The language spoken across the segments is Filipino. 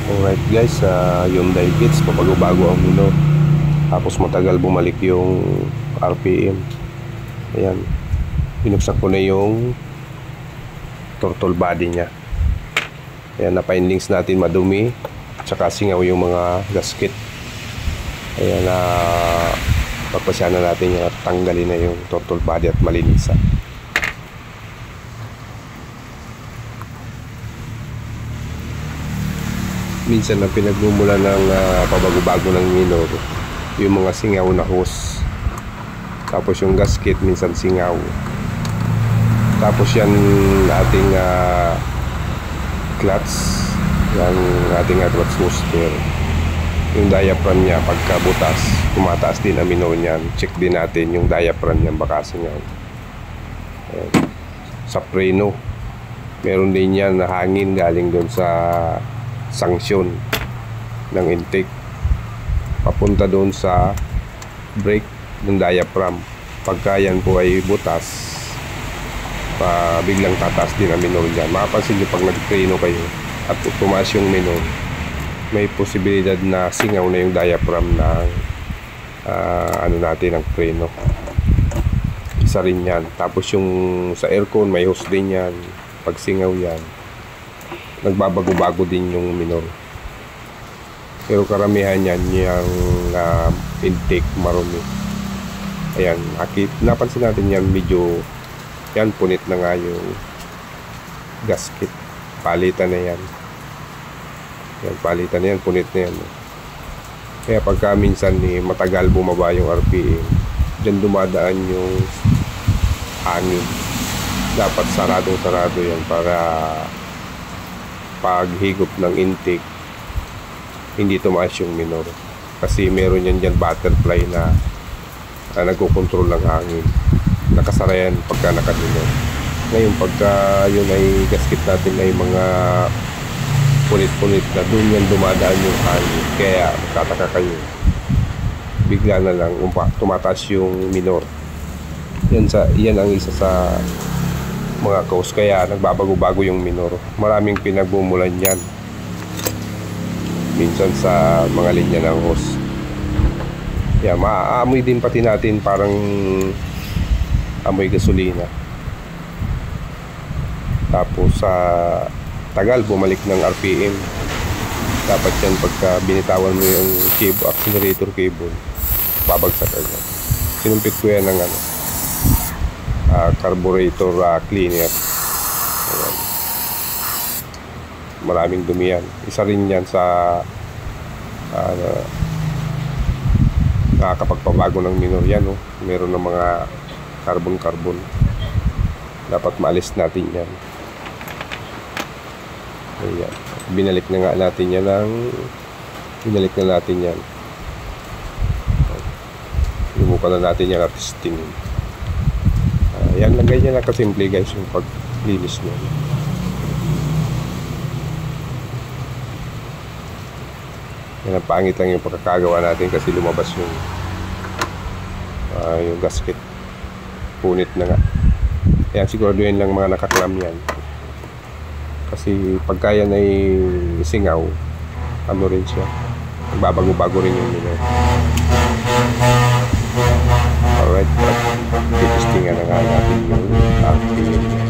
Alright guys, Hyundai Kits, pabago-bago ang minor. Tapos matagal bumalik yung RPM. Ayan, binuksan ko na yung turtle body nya. Ayan, napa-endings natin madumi, tsaka singaw yung mga gasket. Ayan, pagpasya na natin yung tanggalin na yung turtle body at malinisan. Minsan ang pinagmumula ng pabago-bago ng minor, yung mga singaw na hose. Tapos yung gasket minsan singaw. Tapos yan ating clutch, yung ating clutch booster, yung diaphragm nya pagka butas, tumataas din ang minor niyan. Check din natin yung diaphragm niyan, baka singaw. Ayan. Sa preno, meron din yan na hangin galing doon sa sanksyon ng intake papunta doon sa brake ng diaphragm. Pagka yan po ay butas, biglang tataas din ang minor dyan. Makapansin nyo pag nag-preno kayo at tumaas yung minor, may posibilidad na singaw na yung diaphragm ng ano natin, ng preno. Isa rin yan. Tapos yung sa aircon may hose din yan. Pag singaw yan, nagbabago-bago din yung minor. Pero karamihan yan yung intake marumi. Ayan, napansin natin yan, medyo yan, punit na nga yung gasket. Palitan na yan. Yan, palitan na yan, punit na yan. Kaya pagka minsan matagal bumaba yung RPM, dyan dumadaan yung hangin. Dapat sarado yan para paghigop ng intake hindi tumaas yung minor, kasi meron yan dyan butterfly na nagkocontrol ng hangin. Nakasara yan pagka nakaminor. Ngayon pagka yun ay gasket natin ay mga punit-punit na, doon yan dumadaan yung hangin, kaya magtataka kayo, bigla na lang tumataas yung minor. Yan ang isa sa mga cause kaya nagbabago-bago yung minor. Maraming pinagmumulan yan, minsan sa mga linya ng hose. Kaya maaamoy din pati natin, parang amoy gasolina. Tapos sa tagal bumalik ng RPM, dapat yan pagka binitawan mo yung cable, accelerator cable, babagsak agad. Sinumpit ko yan ng carburetor cleaner. Ayan. Maraming dumi yan. Isa rin yan sa nakakapagpabago ng minor yan. Meron ng mga carbon. Dapat maalis natin yan. Ayan. Binalik na natin yan. Subukan na natin yan at testing. Yan lang, ganyan lang kasimple guys yung paglinis nyo. Yan, ang pangit lang yung pagkakagawa natin kasi lumabas yung gasket. Punit na nga. Yan, siguraduhin lang mga nakaklam yan. Kasi pagka yan ay singaw, ano rin siya, babago-bago rin yung minor. Alright, titistingan na nga natin yung RPM niya.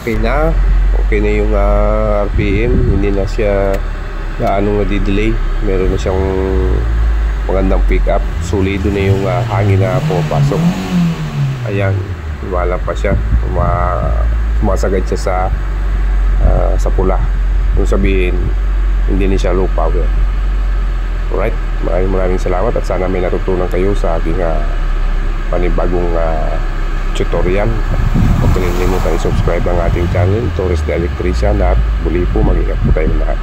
okay na yung RPM, hindi na siya gaano nadidelay, meron na siyang magandang pick up, solido na yung hangin na pumapasok. Ayan, wala pa siya, sumasagad siya sa pula, kung sabihin hindi na siya low power. Alright, maraming salamat at sana may natutunan kayo sa aking panibagong tutorial. Huwag kalimutan i-subscribe ang ating channel, Torres the Electrician, at muli po mag-ingat po tayong lahat.